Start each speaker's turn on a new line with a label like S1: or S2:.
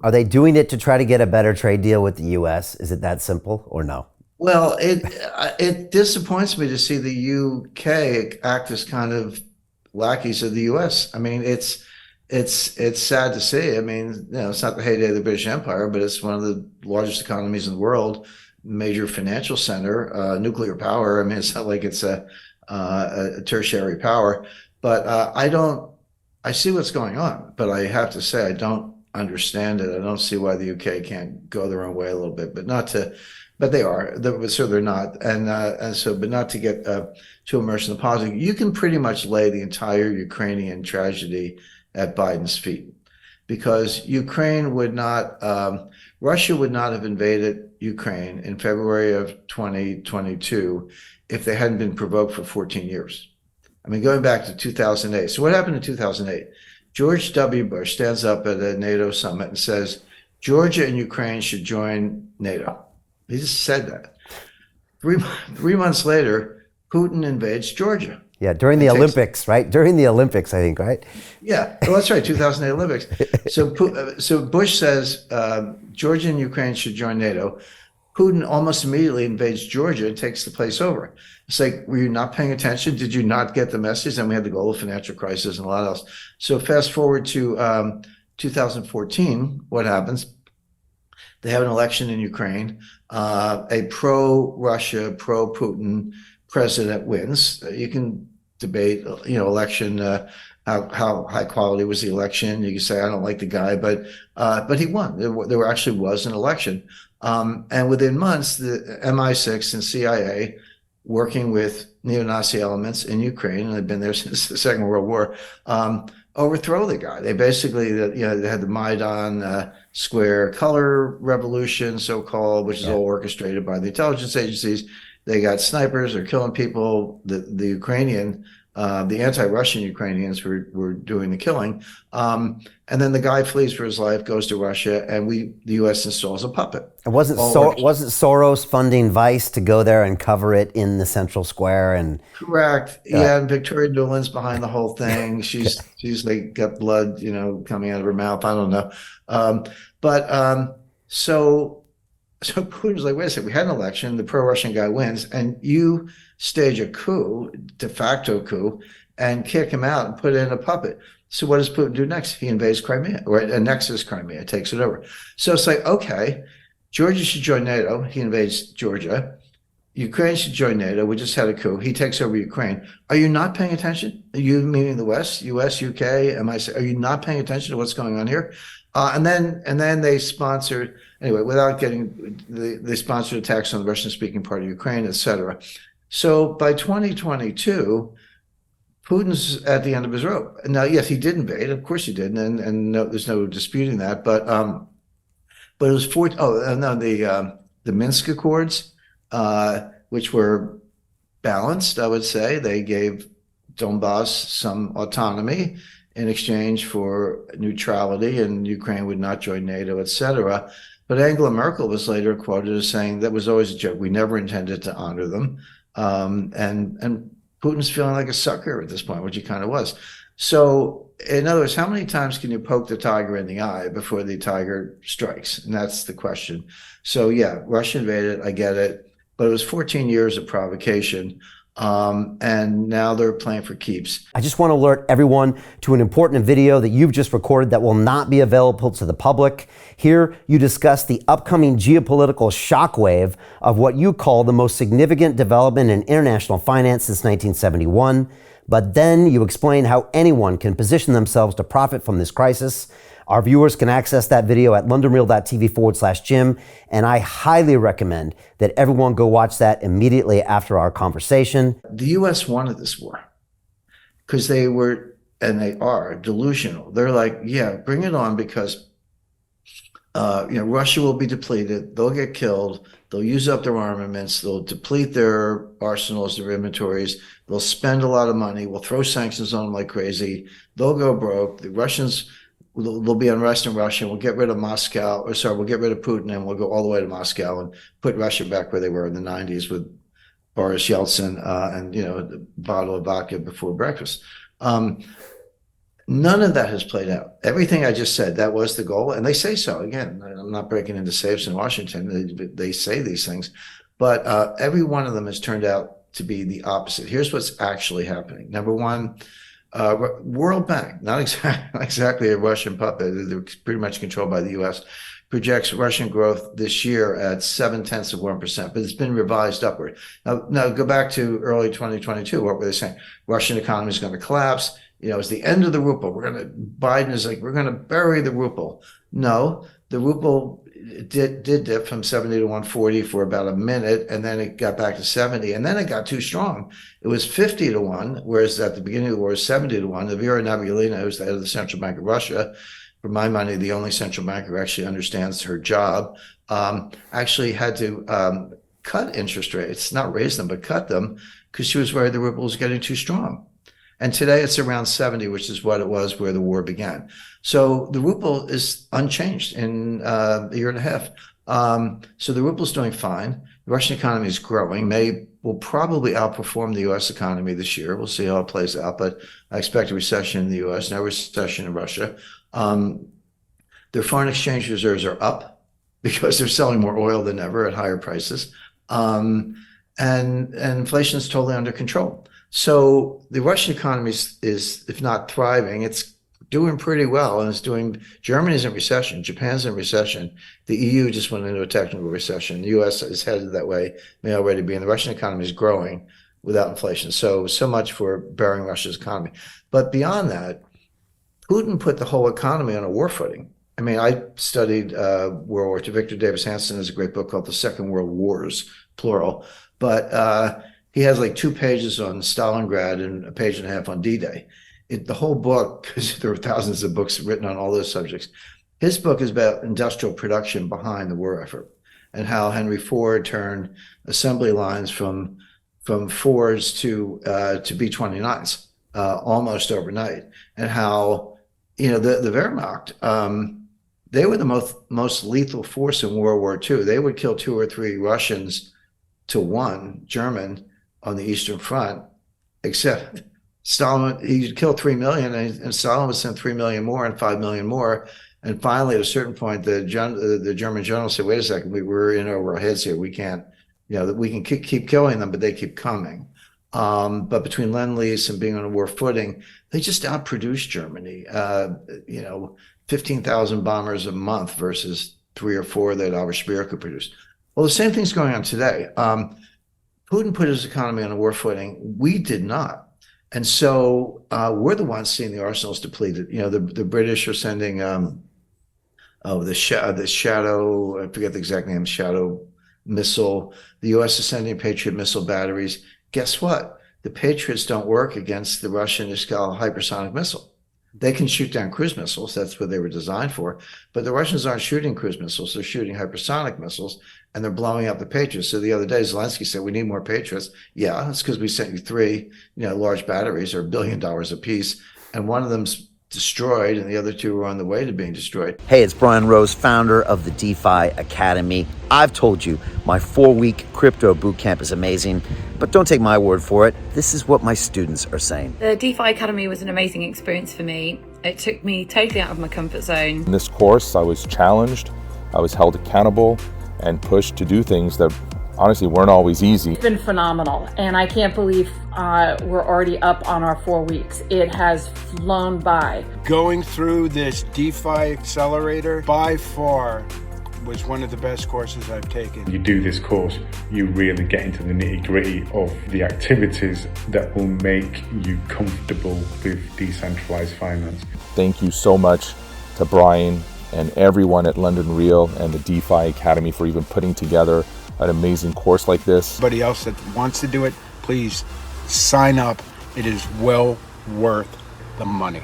S1: Are they doing it to try to get a better trade deal with the U.S.? Is it that simple or no?
S2: Well, it disappoints me to see the UK act as kind of lackeys of the US. I mean, it's sad to see. I mean, it's not the heyday of the British Empire, but it's one of the largest economies in the world, major financial center, nuclear power. I mean, it's not like it's a tertiary power, but I see what's going on, but I have to say, I don't understand it. I don't see why the UK can't go their own way a little bit, but not to but they are. So they're not, but not to get too immersed in the politics. You can pretty much lay the entire Ukrainian tragedy at Biden's feet, because Russia would not have invaded Ukraine in February of 2022 if they hadn't been provoked for 14 years. I mean, going back to 2008. So what happened in 2008? George W. Bush stands up at a NATO summit and says, Georgia and Ukraine should join NATO. He just said that. Three, 3 months later, Putin invades Georgia
S1: Yeah, during the
S2: and takes,
S1: Olympics, right? During the Olympics, I think, right?
S2: yeah, well, that's right, 2008 Olympics. So Bush says Georgia and Ukraine should join NATO. Putin almost immediately invades Georgia and takes the place over. It's like, were you not paying attention? Did you not get the message? And we had the global financial crisis and a lot else. So fast forward to 2014, what happens? They have an election in Ukraine. A pro-Russia, pro-Putin president wins. You can debate, election. How high quality was the election? You can say I don't like the guy, but he won. There actually was an election, and within months, the MI6 and CIA, working with neo-Nazi elements in Ukraine, and they've been there since the Second World War, overthrow the guy. They basically, they had the Maidan Square color revolution, so-called, which is
S1: Yeah.
S2: all orchestrated by the intelligence agencies. They got snipers, they're killing people. The anti-Russian Ukrainians were doing the killing. And then the guy flees for his life, goes to Russia, and the U.S. installs a puppet.
S1: And wasn't Soros funding Vice to go there and cover it in the Central Square? And
S2: Correct.
S1: uh,
S2: Yeah, and Victoria Nuland's behind the whole thing. She's like got blood, coming out of her mouth. I don't know. Um, but so so Putin's like, wait a second, we had an election, the pro-Russian guy wins, and you stage a coup, de facto coup, and kick him out and put in a puppet. So what does Putin do next? He invades Crimea, or annexes Crimea, takes it over. So it's like, okay, Georgia should join NATO. He invades Georgia. Ukraine should join NATO. We just had a coup. He takes over Ukraine. Are you not paying attention? You, meaning the West, US, UK, are you not paying attention to what's going on here? And then they sponsored, anyway, without getting, they sponsored attacks on the Russian speaking part of Ukraine, et cetera. So by 2022, Putin's at the end of his rope. Now, yes, he did invade. Of course he did. And no, there's no disputing that. But it was no, the Minsk Accords, which were balanced, I would say. They gave Donbass some autonomy in exchange for neutrality, and Ukraine would not join NATO, et cetera. But Angela Merkel was later quoted as saying that was always a joke. We never intended to honor them. And Putin's feeling like a sucker at this point, which he kind of was. So, in other words, how many times can you poke the tiger in the eye before the tiger strikes? And that's the question. So, yeah, Russia invaded. I get it. But it was 14 years of provocation. And now they're playing for keeps.
S1: I just want to alert everyone to an important video that you've just recorded that will not be available to the public. Here, you discuss the upcoming geopolitical shockwave of what you call the most significant development in international finance since 1971. But then you explain how anyone can position themselves to profit from this crisis. Our viewers can access that video at londonreal.tv/Jim, and I highly recommend that everyone go watch that immediately after our conversation.
S2: The U.S. wanted this war because they were, and they are, delusional. They're like, yeah, bring it on, because Russia will be depleted. They'll get killed. They'll use up their armaments. They'll deplete their arsenals, their inventories. They'll spend a lot of money. We'll throw sanctions on them like crazy. They'll go broke. The Russians, there'll be unrest in Russia. We'll get rid of Moscow, or sorry, we'll get rid of Putin, and we'll go all the way to Moscow and put Russia back where they were in the 90s with Boris Yeltsin and a bottle of vodka before breakfast. None of that has played out. Everything I just said, that was the goal. And they say so. Again, I'm not breaking into safes in Washington. They say these things. But every one of them has turned out to be the opposite. Here's what's actually happening. Number one, World Bank, not exactly a Russian puppet. They're pretty much controlled by the U.S., projects Russian growth this year at 0.7%, but it's been revised upward. Now go back to early 2022. What were they saying? Russian economy is going to collapse. It's the end of the ruble. Biden is like, we're going to bury the ruble. No, the ruble did dip from 70 to 140 for about a minute, and then it got back to 70, and then it got too strong. It was 50 to 1, whereas at the beginning of the war it was 70 to 1. Elvira Nabiullina, who's the head of the Central Bank of Russia, for my money, the only central banker who actually understands her job, actually had to cut interest rates, not raise them, but cut them, because she was worried the ruble was getting too strong. And today it's around 70, which is what it was where the war began. So the ruble is unchanged in a year and a half. So the ruble is doing fine. The Russian economy is growing, will probably outperform the U.S. economy this year. We'll see how it plays out, but I expect a recession in the U.S., no recession in Russia. Their foreign exchange reserves are up because they're selling more oil than ever at higher prices. And inflation is totally under control. So the Russian economy is, if not thriving, it's doing pretty well, and Germany's in recession, Japan's in recession, the EU just went into a technical recession, the US is headed that way, may already be, and the Russian economy is growing without inflation. So much for burying Russia's economy. But beyond that, Putin put the whole economy on a war footing. I mean, I studied World War II. Victor Davis Hanson has a great book called The Second World Wars, plural, but he has like 2 pages on Stalingrad and a page and a half on D-Day. The whole book, because there were thousands of books written on all those subjects, his book is about industrial production behind the war effort and how Henry Ford turned assembly lines from Fords to B-29s almost overnight, and how the Wehrmacht, they were the most lethal force in World War II. They would kill 2 or 3 Russians to 1 German on the Eastern Front, except Stalin, he killed 3 million, and Stalin would send 3 million more and 5 million more. And finally, at a certain point, the German general said, wait a second, we're in over our heads here. We can't, we can keep killing them, but they keep coming. But between Lend-Lease and being on a war footing, they just outproduced Germany. 15,000 bombers a month versus 3 or 4 that Albert Speer could produce. Well, the same thing's going on today. Putin put his economy on a war footing. We did not. And so we're the ones seeing the arsenals depleted. The British are sending the Shadow, I forget the exact name, Shadow missile. The U.S. is sending Patriot missile batteries. Guess what? The Patriots don't work against the Russian Iskal hypersonic missile. They can shoot down cruise missiles. That's what they were designed for. But the Russians aren't shooting cruise missiles. They're shooting hypersonic missiles, and they're blowing up the Patriots. So the other day, Zelensky said, we need more Patriots. Yeah, that's because we sent you 3 large batteries, or $1 billion a piece, and one of them's destroyed, and the other 2 are on the way to being destroyed.
S1: Hey, it's Brian Rose, founder of the DeFi Academy. I've told you, my 4-week crypto bootcamp is amazing, but don't take my word for it. This is what my students are saying.
S3: The DeFi Academy was an amazing experience for me. It took me totally out of my comfort zone.
S4: In this course, I was challenged, I was held accountable, and pushed to do things that honestly weren't always easy.
S5: It's been phenomenal, and I can't believe we're already up on our 4 weeks. It has flown by.
S6: Going through this DeFi accelerator by far was one of the best courses I've taken.
S7: You do this course, you really get into the nitty-gritty of the activities that will make you comfortable with decentralized finance.
S4: Thank you so much to Brian and everyone at London Real and the DeFi Academy for even putting together an amazing course like this.
S6: Anybody else that wants to do it, please sign up. It is well worth the money.